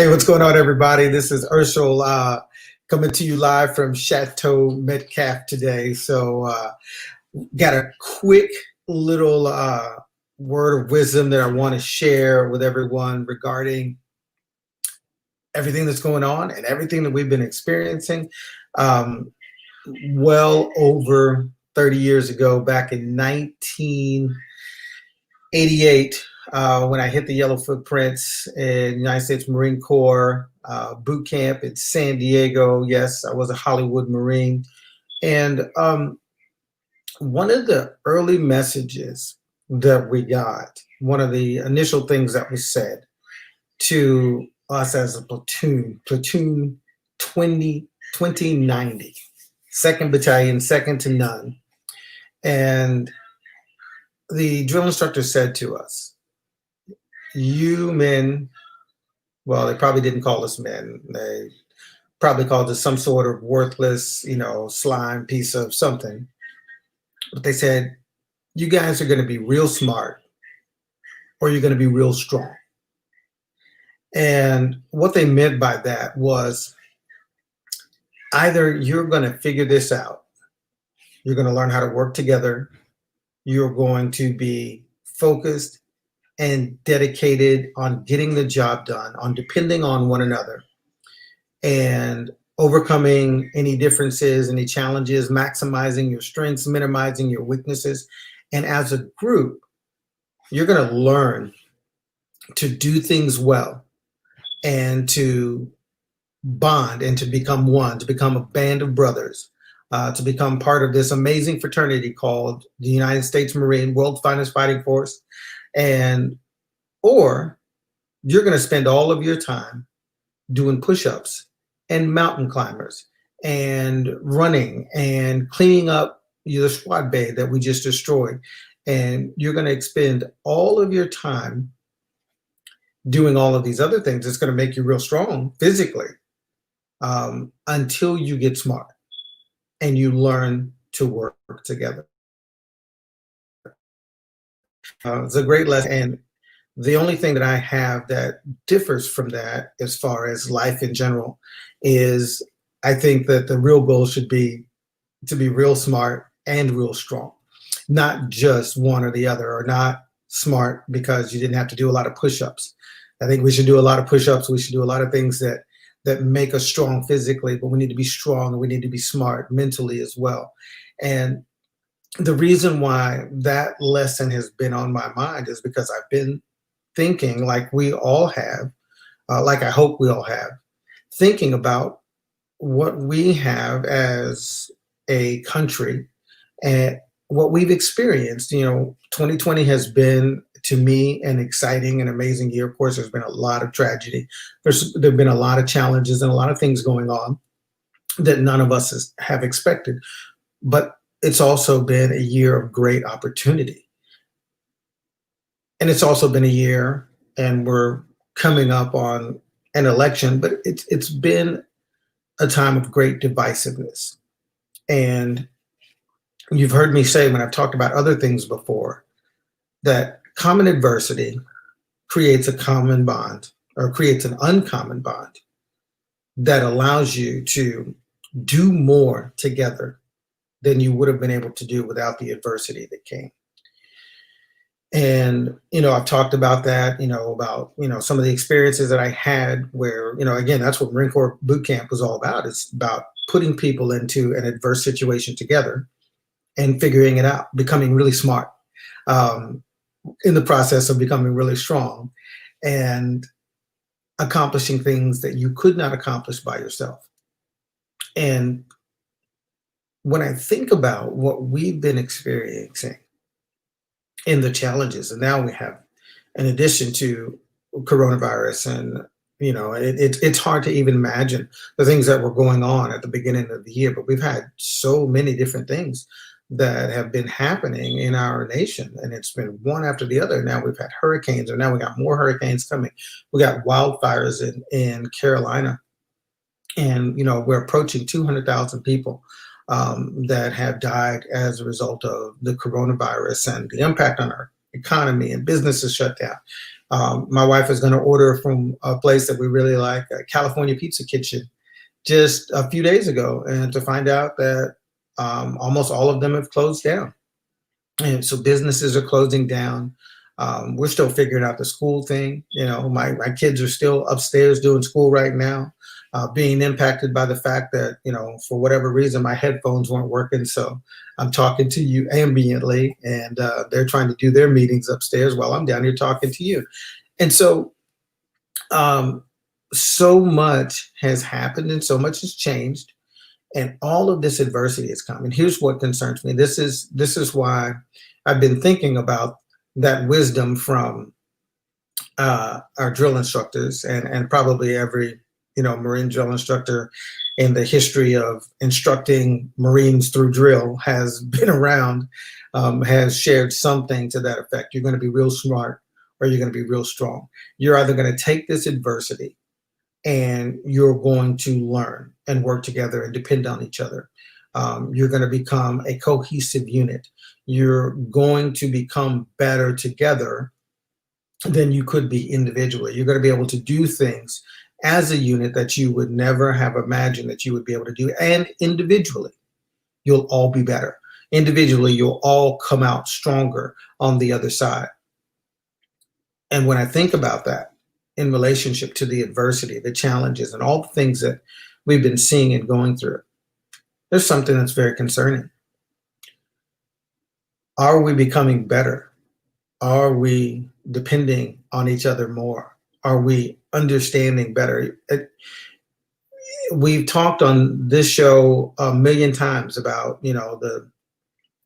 Hey, what's going on, everybody? This is Urshel coming to you live from Chateau Metcalf today. Got a quick little word of wisdom that I want to share with everyone regarding everything that's going on and everything that we've been experiencing. Um, well over 30 years ago, back in 1988, when I hit the yellow footprints in United States Marine Corps boot camp in San Diego. Yes, I was a Hollywood Marine. And one of the early messages that we got, one of the initial things that was said to us as a platoon 2090, 2nd Battalion, second to none. And the drill instructor said to us, you men, well, they probably didn't call us men. They probably called us some sort of worthless, slime piece of something. But they said, you guys are going to be real smart or you're going to be real strong. And what they meant by that was either you're going to figure this out, you're going to learn how to work together, you're going to be focused and dedicated on getting the job done, on depending on one another and overcoming any differences, any challenges, maximizing your strengths, minimizing your weaknesses. And as a group, you're going to learn to do things well and to bond and to become one, to become a band of brothers, to become part of this amazing fraternity called the United States Marine, world's finest fighting force. Or you're going to spend all of your time doing push-ups and mountain climbers and running and cleaning up the squad bay that we just destroyed. And you're going to expend all of your time doing all of these other things. It's going to make you real strong physically until you get smart and you learn to work together. It's a great lesson. And the only thing that I have that differs from that as far as life in general is I think that the real goal should be to be real smart and real strong, not just one or the other, or not smart because you didn't have to do a lot of push-ups. I think we should do a lot of push-ups. We should do a lot of things that make us strong physically, but we need to be strong and we need to be smart mentally as well. And the reason why that lesson has been on my mind is because I've been thinking, like we all have, like I hope we all have, thinking about what we have as a country and what we've experienced. 2020 has been, to me, an exciting and amazing year. Of course, there's been a lot of tragedy. There've been a lot of challenges and a lot of things going on that none of us have expected. But it's also been a year of great opportunity. And it's also been a year, and we're coming up on an election, but it's been a time of great divisiveness. And you've heard me say when I've talked about other things before, that common adversity creates a common bond, or creates an uncommon bond that allows you to do more together than you would have been able to do without the adversity that came. And, I've talked about that, about, some of the experiences that I had where, again, that's what Marine Corps boot camp was all about. It's about putting people into an adverse situation together and figuring it out, becoming really smart in the process of becoming really strong and accomplishing things that you could not accomplish by yourself. And when I think about what we've been experiencing in the challenges, and now we have, in addition to coronavirus, and it's hard to even imagine the things that were going on at the beginning of the year, but we've had so many different things that have been happening in our nation, and it's been one after the other. Now we've had hurricanes, and now we got more hurricanes coming. We got wildfires in Carolina, and we're approaching 200,000 people that have died as a result of the coronavirus and the impact on our economy, and businesses shut down. My wife is going to order from a place that we really like, a California Pizza Kitchen, just a few days ago, and to find out that almost all of them have closed down. And so businesses are closing down. We're still figuring out the school thing. You know, my kids are still upstairs doing school right now, being impacted by the fact that, you know, for whatever reason, my headphones weren't working. So I'm talking to you ambiently, and they're trying to do their meetings upstairs while I'm down here talking to you. And so, um, so much has happened and so much has changed, and all of this adversity has come. And here's what concerns me. This is why I've been thinking about that wisdom from our drill instructors, and probably every, you know, Marine drill instructor in the history of instructing Marines through drill has been around, has shared something to that effect. You're going to be real smart, or you're going to be real strong. You're either going to take this adversity and you're going to learn and work together and depend on each other. You're going to become a cohesive unit. You're going to become better together than you could be individually. You're going to be able to do things as a unit that you would never have imagined that you would be able to do. And individually, you'll all be better. Individually, you'll all come out stronger on the other side. And when I think about that in relationship to the adversity, the challenges, and all the things that we've been seeing and going through, there's something that's very concerning. Are we becoming better? Are we depending on each other more? Are we understanding better? We've talked on this show a million times about, you know,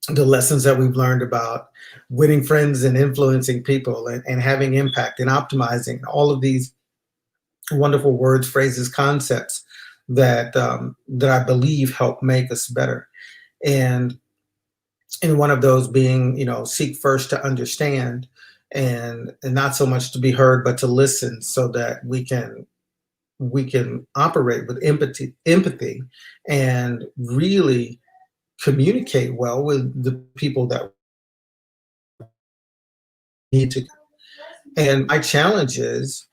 the lessons that we've learned about winning friends and influencing people, and having impact and optimizing, all of these wonderful words, phrases, concepts that that I believe help make us better. And one of those being, you know, seek first to understand, and not so much to be heard, but to listen, so that we can operate with empathy, and really communicate well with the people that need to. And my challenge is,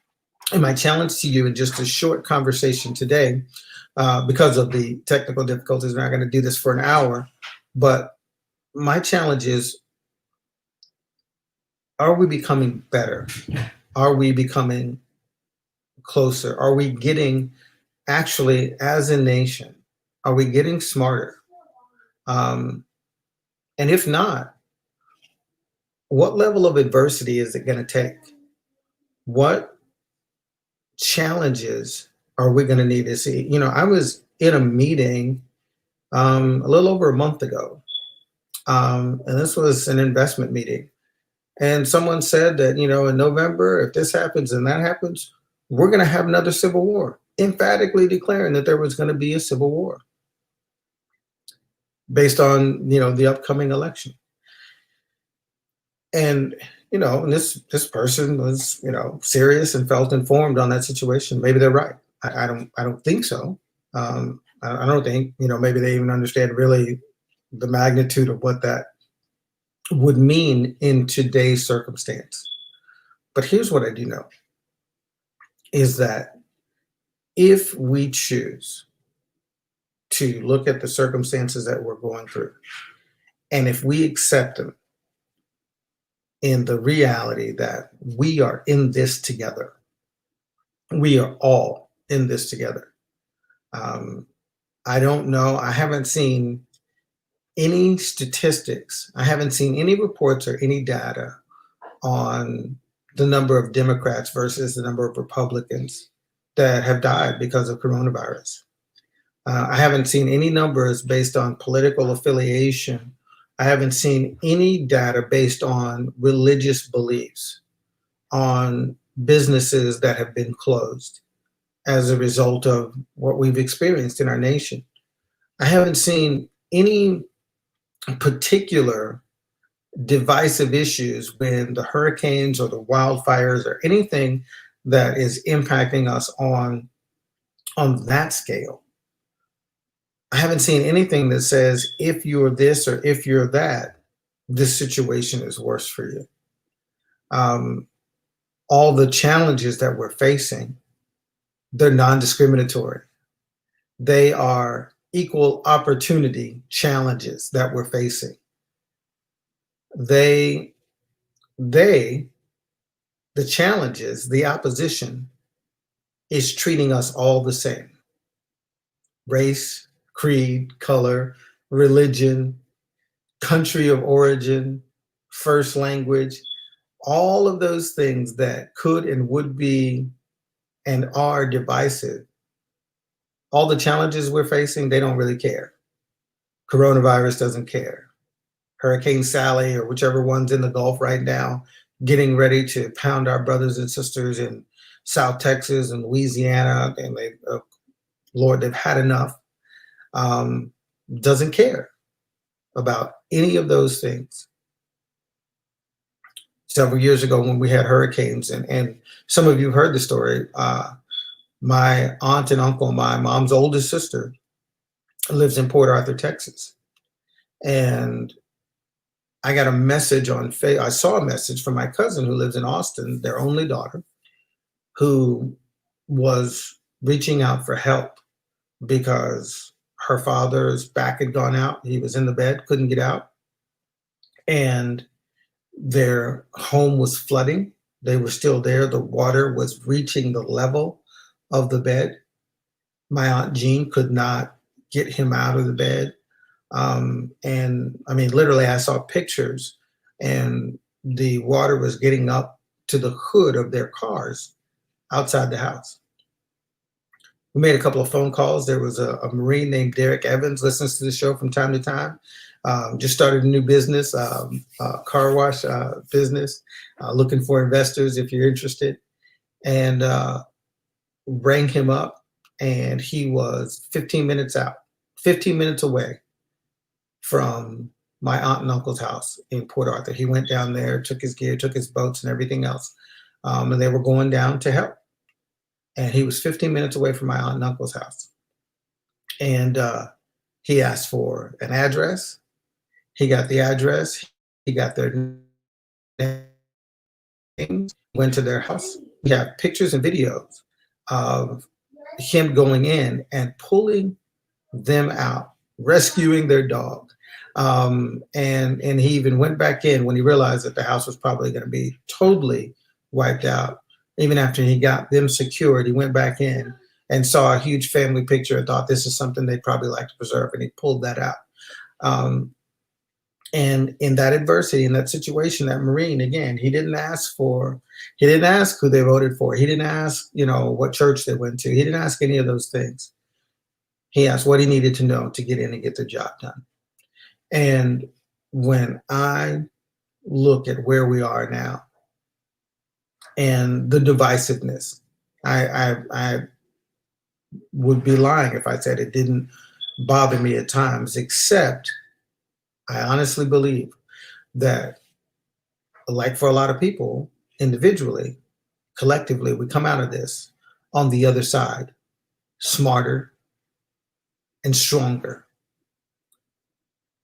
and my challenge to you in just a short conversation today, because of the technical difficulties, we're not going to do this for an hour, but my challenge is, are we becoming better? Are we becoming closer? Are we getting, actually, as a nation, are we getting smarter? Um, and if not, what level of adversity is it going to take? What challenges are we going to need to see? You know, I was in a meeting a little over a month ago, and this was an investment meeting. And someone said that, you know, in November, if this happens and that happens, we're going to have another civil war, emphatically declaring that there was going to be a civil war based on, you know, the upcoming election. And, you know, and this person was, you know, serious and felt informed on that situation. Maybe they're right. I don't think so. I don't think, you know, maybe they even understand really the magnitude of what that would mean in today's circumstance. But here's what I do know is that if we choose to look at the circumstances that we're going through, and if we accept them in the reality that we are in this together, we are all in this together. Um, I don't know. I haven't seen any statistics. I haven't seen any reports or any data on the number of Democrats versus the number of Republicans that have died because of coronavirus. I haven't seen any numbers based on political affiliation. I haven't seen any data based on religious beliefs, on businesses that have been closed as a result of what we've experienced in our nation. I haven't seen any particular divisive issues when the hurricanes or the wildfires or anything that is impacting us on that scale. I haven't seen anything that says if you're this or if you're that, this situation is worse for you. Um, all the challenges that we're facing, they're non-discriminatory. They are equal opportunity challenges that we're facing. They, they, the challenges, the opposition is treating us all the same. Race, creed, color, religion, country of origin, first language, all of those things that could and would be and are divisive, all the challenges we're facing, they don't really care. Coronavirus doesn't care. Hurricane Sally or whichever one's in the Gulf right now, getting ready to pound our brothers and sisters in South Texas and Louisiana, and Lord, they've had enough. Um, doesn't care about any of those things. Several years ago when we had hurricanes, and some of you heard the story, my aunt and uncle, my mom's oldest sister, lives in Port Arthur, Texas. And I got a message I saw a message from my cousin who lives in Austin, their only daughter, who was reaching out for help because her father's back had gone out. He was in the bed, couldn't get out. And their home was flooding. They were still there. The water was reaching the level of the bed. My Aunt Jean could not get him out of the bed. And I mean, literally, I saw pictures, and the water was getting up to the hood of their cars outside the house. We made a couple of phone calls. There was a Marine named Derek Evans, listens to the show from time to time. Just started a new business, car wash business, looking for investors if you're interested, and rang him up, and he was 15 minutes out, 15 minutes away from my aunt and uncle's house in Port Arthur. He went down there, took his gear, took his boats and everything else, and they were going down to help. And he was 15 minutes away from my aunt and uncle's house. And he asked for an address. He got the address. He got their names, went to their house. We have pictures and videos of him going in and pulling them out, rescuing their dog. And he even went back in when he realized that the house was probably going to be totally wiped out. Even after he got them secured, he went back in and saw a huge family picture and thought this is something they'd probably like to preserve, and he pulled that out. And in that adversity, in that situation, that Marine, again, he didn't ask who they voted for. He didn't ask, what church they went to. He didn't ask any of those things. He asked what he needed to know to get in and get the job done. And when I look at where we are now and the divisiveness, I would be lying if I said it didn't bother me at times, except I honestly believe that, like for a lot of people, individually, collectively, we come out of this on the other side, smarter and stronger.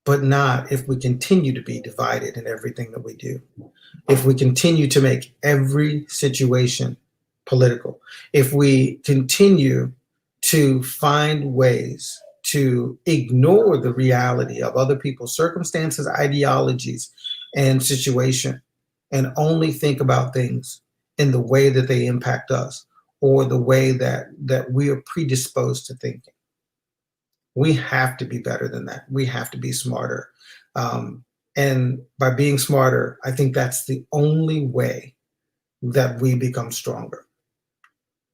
But not if we continue to be divided in everything that we do. If we continue to make every situation political. If we continue to find ways to ignore the reality of other people's circumstances, ideologies, and situation, and only think about things in the way that they impact us or the way that we are predisposed to thinking. We have to be better than that. We have to be smarter. And by being smarter, I think that's the only way that we become stronger.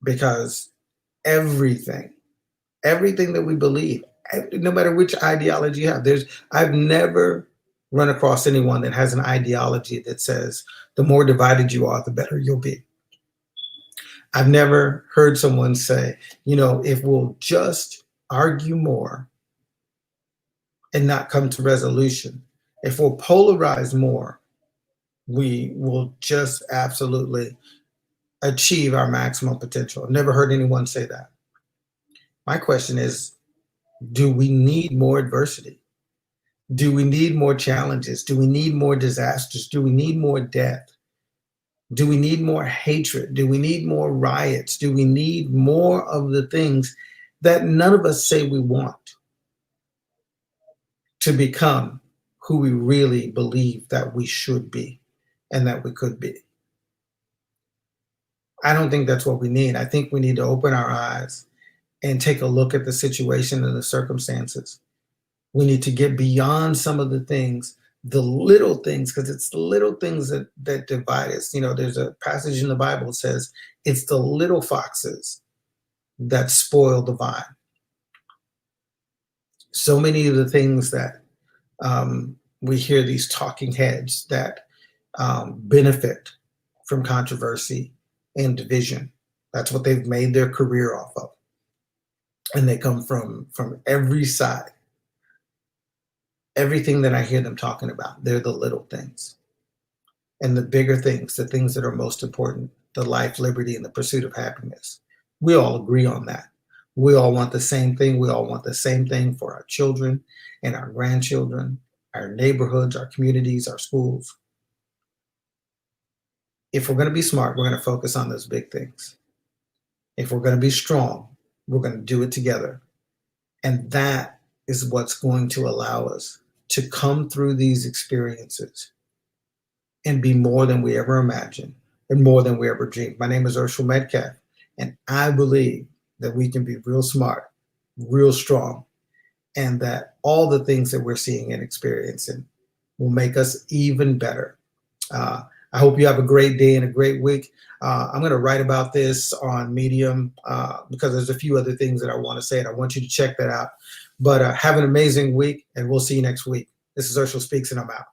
Because everything that we believe, no matter which ideology you have, I've never run across anyone that has an ideology that says the more divided you are, the better you'll be. I've never heard someone say, if we'll just argue more and not come to resolution, if we'll polarize more, we will just absolutely achieve our maximum potential. I've never heard anyone say that. My question is, do we need more adversity? Do we need more challenges? Do we need more disasters? Do we need more death? Do we need more hatred? Do we need more riots? Do we need more of the things that none of us say we want to become who we really believe that we should be and that we could be? I don't think that's what we need. I think we need to open our eyes and take a look at the situation and the circumstances. We need to get beyond some of the things, the little things, because it's the little things that divide us. You know, there's a passage in the Bible that says it's the little foxes that spoil the vine. So many of the things that we hear, these talking heads that benefit from controversy and division. That's what they've made their career off of. And they come from every side. Everything that I hear them talking about, they're the little things. And the bigger things, the things that are most important, the life, liberty, and the pursuit of happiness. We all agree on that. We all want the same thing. We all want the same thing for our children and our grandchildren, our neighborhoods, our communities, our schools. If we're going to be smart, we're going to focus on those big things. If we're going to be strong, we're going to do it together. And that is what's going to allow us to come through these experiences and be more than we ever imagined and more than we ever dreamed. My name is Urshel Metcalf, and I believe that we can be real smart, real strong, and that all the things that we're seeing and experiencing will make us even better. I hope you have a great day and a great week. I'm going to write about this on Medium because there's a few other things that I want to say, and I want you to check that out. But have an amazing week, and we'll see you next week. This is Urshel Speaks, and I'm out.